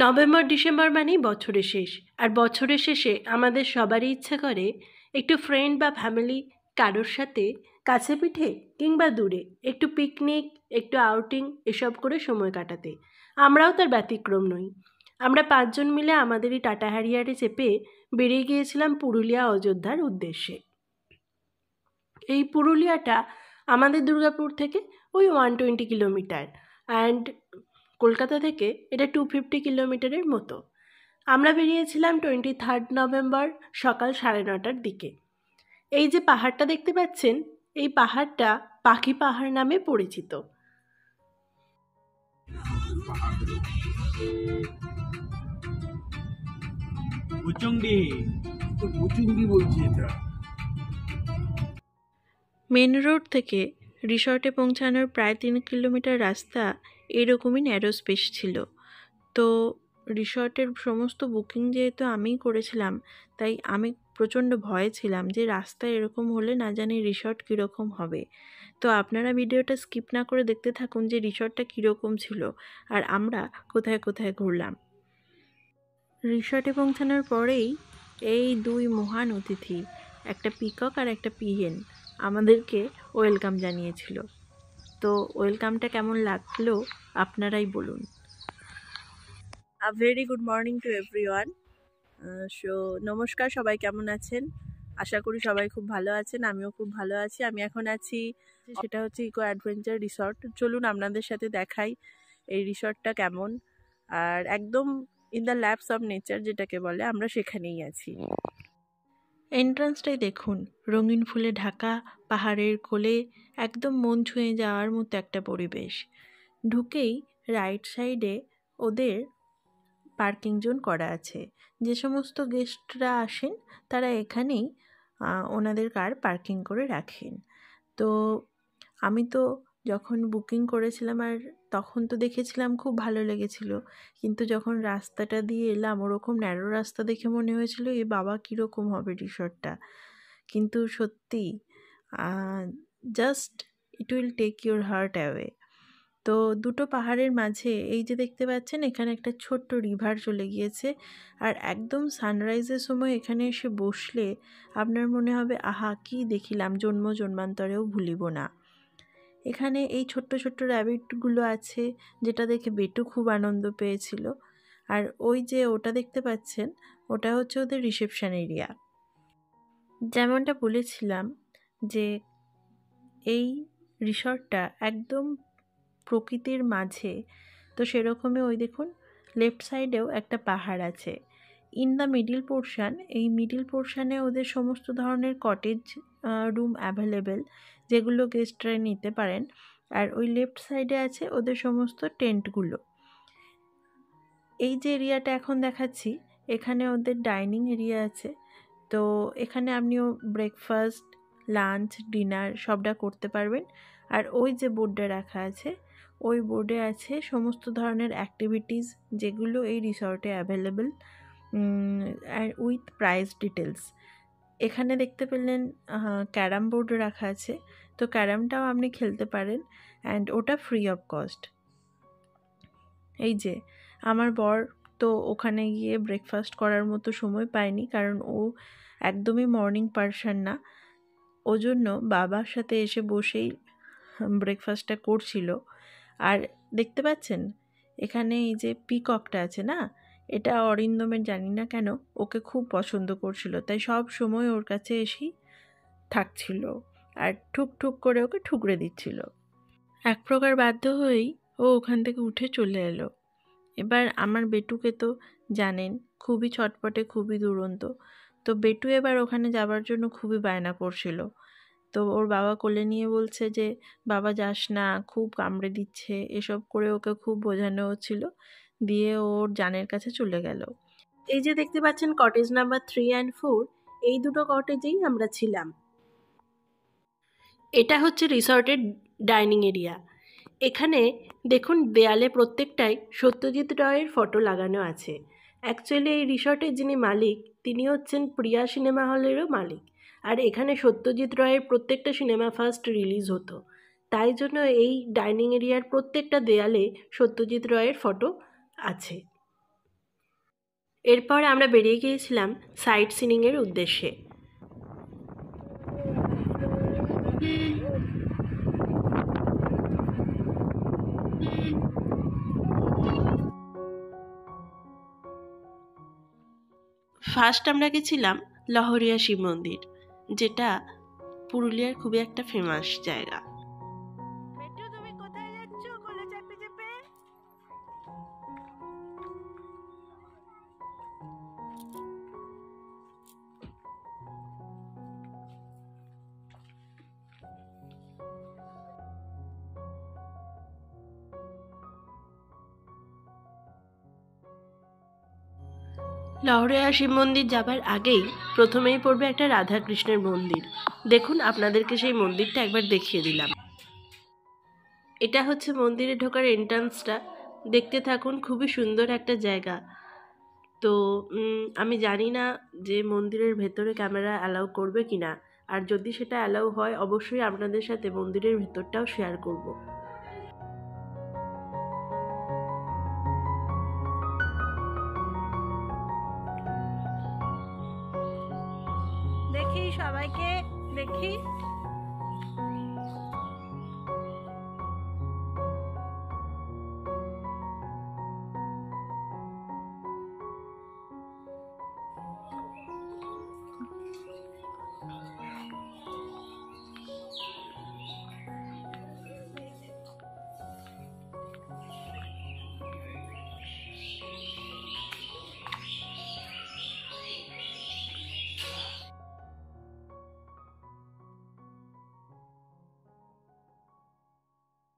November December মানেই বছরের শেষ, আর বছরের শেষে আমাদের সবারই ইচ্ছে করে একটু ফ্রেন্ড বা ফ্যামিলি কারোর সাথে কাছে পিঠে কিংবা দূরে একটু পিকনিক, একটু আউটিং এসব করে সময় কাটাতে। আমরাও তার ব্যতিক্রম নই। আমরা 5 জন মিলে আমাদের এই টাটা হ্যারিয়ারে চেপে বেরিয়ে গিয়েছিলাম পুরুলিয়া অযোধ্যার উদ্দেশ্যে। এই পুরুলিয়াটা আমাদের দুর্গাপুর থেকে ওই 120 কিলোমিটার, অ্যান্ড কলকাতা থেকে এটা 250 কিলোমিটারের মতো। আমরা বেরিয়েছিলাম 23 নভেম্বর সকাল 9:30টার দিকে। এই যে পাহাড়টা দেখতে পাচ্ছেন, এই পাহাড়টা পাখি পাহাড় নামে পরিচিত। মেন রোড থেকে রিসর্টে পৌঁছানোর প্রায় 3 কিলোমিটার রাস্তা এরকমই ন্যারো স্পেস ছিল। তো রিসর্টের সমস্ত বুকিং যেহেতু আমিই করেছিলাম, তাই আমি প্রচণ্ড ভয়ে ছিলাম যে রাস্তা এরকম হলে না জানি রিসর্ট কীরকম হবে। তো আপনারা ভিডিওটা স্কিপ না করে দেখতে থাকুন যে রিসর্টটা কীরকম ছিল আর আমরা কোথায় কোথায় ঘুরলাম। রিসর্টে পৌঁছানোর পরেই এই 2 মহান অতিথি, একটা পিকক আর একটা পিহেন, আমাদেরকে ওয়েলকাম জানিয়েছিল। তো ওয়েলকামটা কেমন লাগলো আপনারাই বলুন। A very good morning to everyone. নমস্কার, সবাই কেমন আছেন? আশা করি সবাই খুব ভালো আছেন, আমিও খুব ভালো আছি। আমি এখন আছি, সেটা হচ্ছে ইকো অ্যাডভেঞ্চার রিসর্ট। চলুন আপনাদের সাথে দেখাই এই রিসর্টটা কেমন। আর একদম in the lapse of nature যেটাকে বলে, আমরা সেখানেই আছি। এন্ট্রান্সটাই দেখুন, রঙিন ফুলে ঢাকা, পাহাড়ের কোলে, একদম মন ছুঁয়ে যাওয়ার মতো একটা পরিবেশ। ঢুকেই রাইট সাইডে ওদের পার্কিং জোন করা আছে। যে সমস্ত গেস্টরা আসেন তারা এখানেই ওনাদের কার পার্কিং করে রাখেন। তো আমি তো যখন বুকিং করেছিলাম আর তখন তো দেখেছিলাম খুব ভালো লেগেছিল, কিন্তু যখন রাস্তাটা দিয়ে এলাম ওরকম ন্যারো রাস্তা দেখে মনে হয়েছিল এ বাবা কীরকম হবে রিসর্টটা। কিন্তু সত্যি just it will take your heart away. তো দুটো পাহাড়ের মাঝে এই যে দেখতে পাচ্ছেন, এখানে একটা ছোট্ট রিভার চলে গিয়েছে, আর একদম সানরাইজের সময় এখানে এসে বসলে আপনার মনে হবে আহা কি দেখিলাম, জন্ম জন্মান্তরেও ভুলিব না। এখানে এই ছোট্ট ছোট্ট র্যাবিটগুলো আছে, যেটা দেখে বেটু খুব আনন্দ পেয়েছিল। আর ওই যে ওটা দেখতে পাচ্ছেন, ওটা হচ্ছে ওদের রিসেপশন এরিয়া। যেমনটা বলেছিলাম যে এই রিসর্টটা একদম প্রকৃতির মাঝে, তো সেরকমই ওই দেখুন লেফট সাইডেও একটা পাহাড় আছে। ইন দ্য মিডিল পোর্শান, এই মিডিল পোর্শানে ওদের সমস্ত ধরনের কটেজ রুম অ্যাভেলেবেল, যেগুলো গেস্টরা নিতে পারেন। আর ওই লেফট সাইডে আছে ওদের সমস্ত টেন্টগুলো। এই যে এরিয়াটা এখন দেখাচ্ছি, এখানে ওদের ডাইনিং এরিয়া আছে। তো এখানে আপনিও ব্রেকফাস্ট, লাঞ্চ, ডিনার সবটা করতে পারবেন। আর ওই যে বোর্ডটা রাখা আছে, ওই বোর্ডে আছে সমস্ত ধরনের অ্যাক্টিভিটিস যেগুলো এই রিসর্টে অ্যাভেলেবেল, আর উইথ প্রাইস ডিটেলস। এখানে দেখতে পেলেন ক্যারাম বোর্ড রাখা আছে, তো ক্যারামটাও আপনি খেলতে পারেন, অ্যান্ড ওটা ফ্রি অফ কস্ট। এই যে আমার বর তো ওখানে গিয়ে ব্রেকফাস্ট করার মতো সময় পায়নি, কারণ ও একদমই মর্নিং পারসন না। ও জন্য বাবার সাথে এসে বসেই ব্রেকফাস্টটা করছিল। আর দেখতে পাচ্ছেন এখানে এই যে পিককটা আছে না, এটা অরিন্দমের জানি না কেন ওকে খুব পছন্দ করছিল, তাই সব সময় ওর কাছে এসেই থাকছিল আর ঠুক ঠুক করে ওকে ঠুকরে দিচ্ছিল। এক প্রকার বাধ্য হয়েই ও ওখান থেকে উঠে চলে এলো। এবার আমার বেটুকে তো জানেন খুবই ছটপটে, খুবই দুরন্ত। তো বেটু এবার ওখানে যাবার জন্য খুবই বায়না করছিল। তো ওর বাবা কোলে নিয়ে বলছে যে বাবা যাস না, খুব কামড়ে দিচ্ছে, এসব করে ওকে খুব বোঝানো হচ্ছিল। দিয়ে ওর জানের কাছে চলে গেল। এই যে দেখতে পাচ্ছেন কটেজ নাম্বার 3 অ্যান্ড 4, এই দুটো কটেজেই আমরা ছিলাম। এটা হচ্ছে রিসর্টের ডাইনিং এরিয়া। এখানে দেখুন দেয়ালে প্রত্যেকটাই সত্যজিৎ রায়ের ফটো লাগানো আছে। অ্যাকচুয়ালি এই রিসর্টের যিনি মালিক, তিনি হচ্ছেন প্রিয়া সিনেমা হলেরও মালিক। আর এখানে সত্যজিৎ রায়ের প্রত্যেকটা সিনেমা ফার্স্ট রিলিজ হতো, তাই জন্য এই ডাইনিং এরিয়ার প্রত্যেকটা দেয়ালে সত্যজিৎ রায়ের ফটো আছে। এরপর আমরা বেরিয়ে গিয়েছিলাম সাইট সিনিংয়ের উদ্দেশ্যে। ফার্স্ট আমরা গেছিলাম লহরিয়া শিব মন্দির, যেটা পুরুলিয়ার খুবই একটা ফেমাস জায়গা। তুমি কোথায় যাচ্ছ কোলে চেপে চেপে? লহরিয়া শিব মন্দির যাবার আগেই প্রথমেই পড়বে একটা রাধাকৃষ্ণের মন্দির। দেখুন, আপনাদেরকে সেই মন্দিরটা একবার দেখিয়ে দিলাম। এটা হচ্ছে মন্দিরে ঢোকার এন্ট্রান্সটা। দেখতে থাকুন, খুবই সুন্দর একটা জায়গা। তো আমি জানি না যে মন্দিরের ভেতরে ক্যামেরা অ্যালাউ করবে কিনা, আর যদি সেটা অ্যালাউ হয় অবশ্যই আপনাদের সাথে মন্দিরের ভেতরটাও শেয়ার করব। দেখি সবাইকে, দেখি।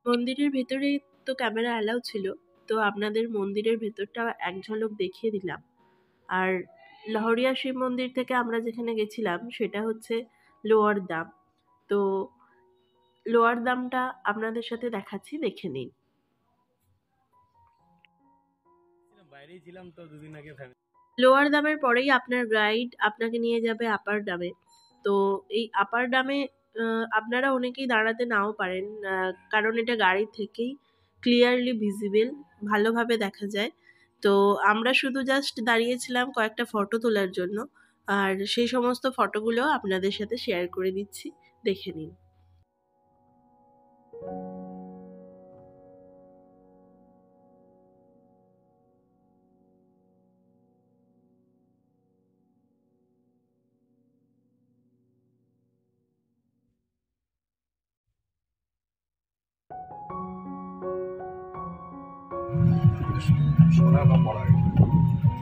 মন্দিরের ভেতরে তো ক্যামেরা অ্যালাউ ছিল, তো আপনাদের মন্দিরের ভেতরটা এক ঝলক দেখিয়ে দিলাম। আর লহরিয়া শিব মন্দির থেকে আমরা যেখানে গেছিলাম সেটা হচ্ছে লোয়ার দাম। তো লোয়ার দামটা আপনাদের সাথে দেখাচ্ছি, দেখে নিন। বাইরেই ছিলাম তো দুদিন আগে। লোয়ার দামের পরেই আপনার গাইড আপনাকে নিয়ে যাবে আপার দামে। তো এই আপার দামে আপনারা অনেকেই দাঁড়াতে নাও পারেন, কারণ এটা গাড়ি থেকেই ক্লিয়ারলি ভিজিবল, ভালোভাবে দেখা যায়। তো আমরা শুধু জাস্ট দাঁড়িয়েছিলাম কয়েকটা ফটো তোলার জন্য, আর সেই সমস্ত ফটোগুলো আপনাদের সাথে শেয়ার করে দিচ্ছি, দেখে নিন।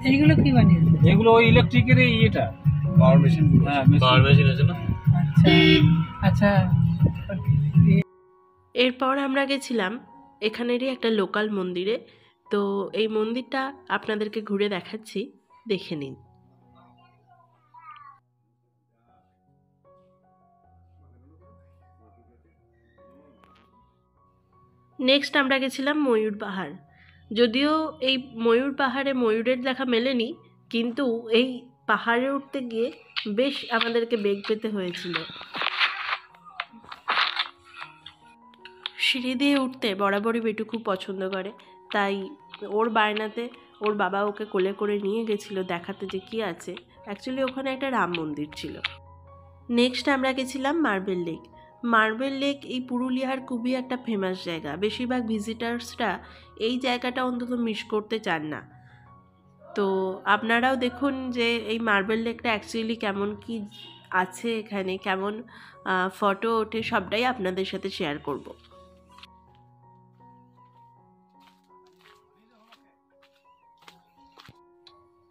এইগুলো কি বানিয়েছে? এগুলো ওই ইলেকট্রিকের ইয়েটা, পাওয়ার মেশিন। হ্যাঁ, পাওয়ার মেশিন আছে না? আচ্ছা আচ্ছা। এরপর আমরা গেছিলাম এখানেরই একটা লোকাল মন্দিরে। তো এই মন্দিরটা আপনাদেরকে ঘুরে দেখাচ্ছি, দেখে নিন। নেক্সট আমরা গেছিলাম ময়ূর পাহাড়। যদিও এই ময়ূর পাহাড়ে ময়ূরের দেখা মেলেনি, কিন্তু এই পাহাড়ে উঠতে গিয়ে বেশ আমাদেরকে বেগ পেতে হয়েছিল। সিঁড়ি দিয়ে উঠতে বরাবরই বেটু খুব পছন্দ করে, তাই ওর বায়নাতে ওর বাবা ওকে কোলে করে নিয়ে গেছিলো দেখাতে যে কী আছে। অ্যাকচুয়ালি ওখানে একটা রাম মন্দির ছিল। নেক্সট আমরা গেছিলাম মার্বেল লেক। মার্বেল লেক এই পুরুলিয়ার খুবই একটা ফেমাস জায়গা। বেশিরভাগ ভিজিটার্সরা এই জায়গাটা অন্তত মিস করতে চান না। তো আপনারাও দেখুন যে এই মার্বেল লেকটা অ্যাকচুয়ালি কেমন কি আছে, এখানে কেমন ফটো ওঠে, সবটাই আপনাদের সাথে শেয়ার করব।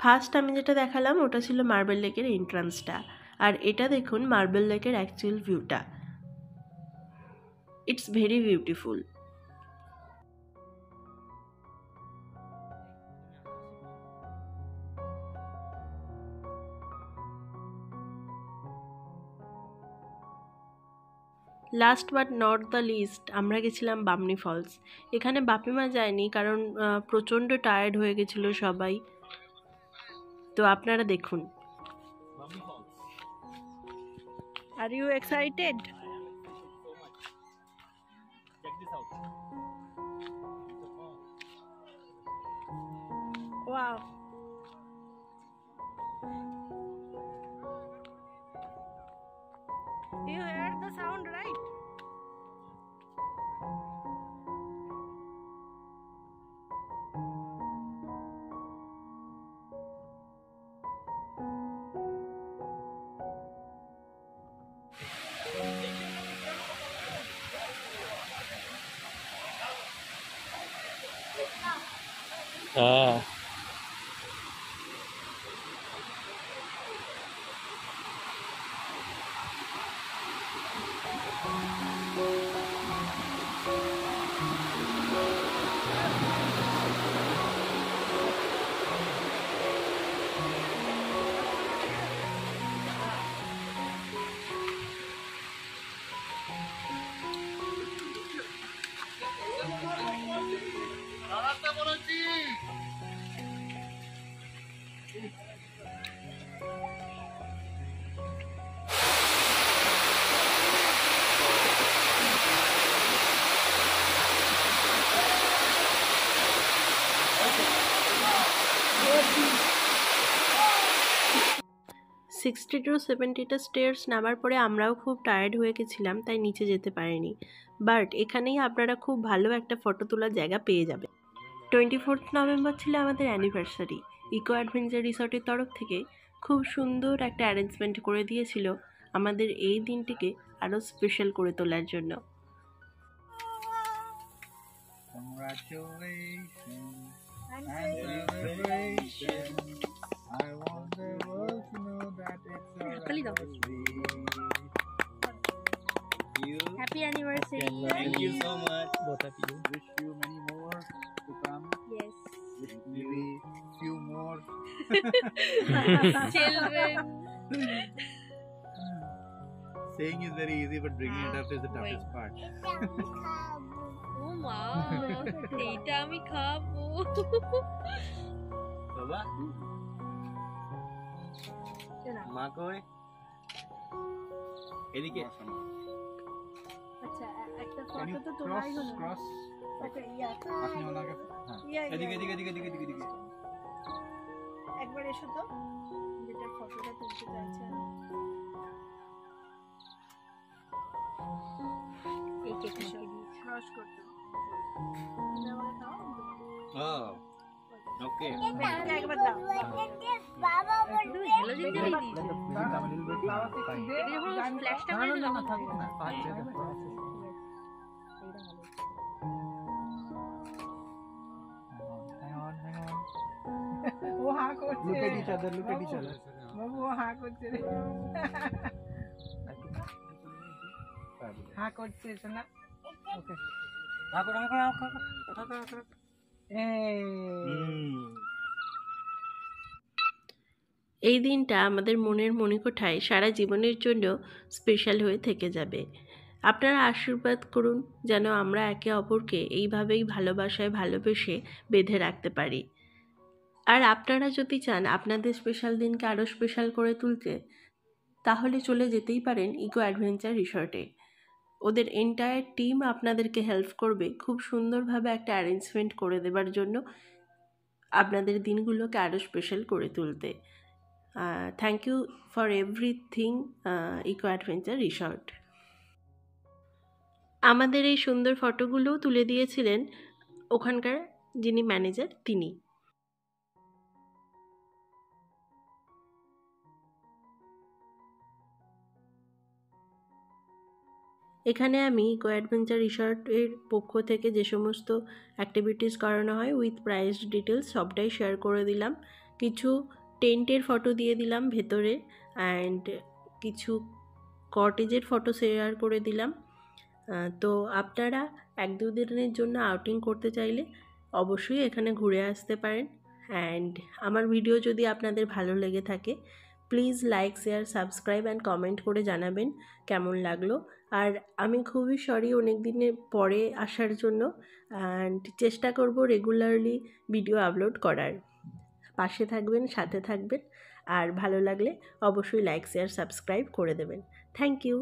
ফার্স্ট আমি যেটা দেখালাম ওটা ছিল মার্বেল লেকের এন্ট্রান্সটা, আর এটা দেখুন মার্বেল লেকের অ্যাকচুয়াল ভিউটা। It's very beautiful. Last but not the least আমরা গেছিলাম বামনি ফলস। এখানে বাপিমা যায়নি, কারণ প্রচণ্ড টায়ার্ড হয়ে গেছিলো সবাই। তো আপনারা দেখুন। Are you excited? ওয়াও, হ্যাঁ সিক্সটি টু 70টা স্টেয়ার্স নামার পরে আমরাও খুব টায়ার্ড হয়ে গেছিলাম, তাই নিচে যেতে পারিনি। বাট এখানেই আপনারা খুব ভালো একটা ফটো তোলার জায়গা পেয়ে যাবে। 24 নভেম্বর ছিল আমাদের অ্যানিভার্সারি। ইকো অ্যাডভেঞ্চার রিসর্টের তরফ থেকে খুব সুন্দর একটা অ্যারেঞ্জমেন্ট করে দিয়েছিল আমাদের এই দিনটিকে আরও স্পেশাল করে তোলার জন্য। Happy anniversary. Thank you so much, both of you. Wish you many more to come. Yes. Wish maybe few more. Children. Saying is very easy, but bringing it up is the toughest part. Oh wow. এইটা আমি খাবো। বাবা মা কই এদিকে আচ্ছা একটা Can you photo তো তোলাই হলো। cross? ওকে ইয়া আপনি ওনাকে হ্যাঁ এদিকে এদিকে এদিকে এদিকে এদিকে এদিকে একবার এসো তো, যেটা ফটোটা তুলতে চাইছেন। এই কেকটা ক্রস করতে Oh, okay. একবার দাও। বাবা বলবে হ্যালোজেন দিয়ে দিয়েছে। যখন ফ্ল্যাশটা মেরে দিল তখন ও হা করছে। Look at each other. Look at each other. বাবু ও হা করছে রে। হা করছে শোনা। ওকে। এই দিনটা আমাদের মনের মণিকোঠায় সারা জীবনের জন্য স্পেশাল হয়ে থেকে যাবে। আপনারা আশীর্বাদ করুন যেন আমরা একে অপরকে এইভাবেই ভালোবাসায় ভালোবেসে বেঁধে রাখতে পারি। আর আপনারা যদি চান আপনাদের স্পেশাল দিনকে আরও স্পেশাল করে তুলতে, তাহলে চলে যেতেই পারেন ইকো অ্যাডভেঞ্চার রিসর্টে। ওদের এন্টায়ার টিম আপনাদেরকে হেল্প করবে খুব সুন্দরভাবে একটা অ্যারেঞ্জমেন্ট করে দেবার জন্য আপনাদের দিনগুলোকে আরও স্পেশাল করে তুলতে। Thank you for everything eco adventure resort. আমাদের এই সুন্দর ফটোগুলোও তুলে দিয়েছিলেন ওখানকার যিনি ম্যানেজার তিনি। এখানে আমি ইকো অ্যাডভেঞ্চার রিসর্টের পক্ষ থেকে যে সমস্ত অ্যাক্টিভিটিস করানো হয় উইথ প্রাইস ডিটেলস সবটাই শেয়ার করে দিলাম। কিছু টেন্টের ফটো দিয়ে দিলাম ভেতরে, অ্যান্ড কিছু কটেজের ফটো শেয়ার করে দিলাম। তো আপনারা 1-2 দিনের জন্য আউটিং করতে চাইলে অবশ্যই এখানে ঘুরে আসতে পারেন। অ্যান্ড আমার ভিডিও যদি আপনাদের ভালো লেগে থাকে please like share subscribe and comment করে জানাবেন কেমন লাগলো। আর আমি খুবই সরি অনেক দিনের পরে আসার জন্য, অ্যান্ড চেষ্টা করব রেগুলারলি ভিডিও আপলোড করার। পাশে থাকবেন, সাথে থাকবেন, আর ভালো লাগলে অবশ্যই লাইক শেয়ার সাবস্ক্রাইব করে দেবেন। Thank you.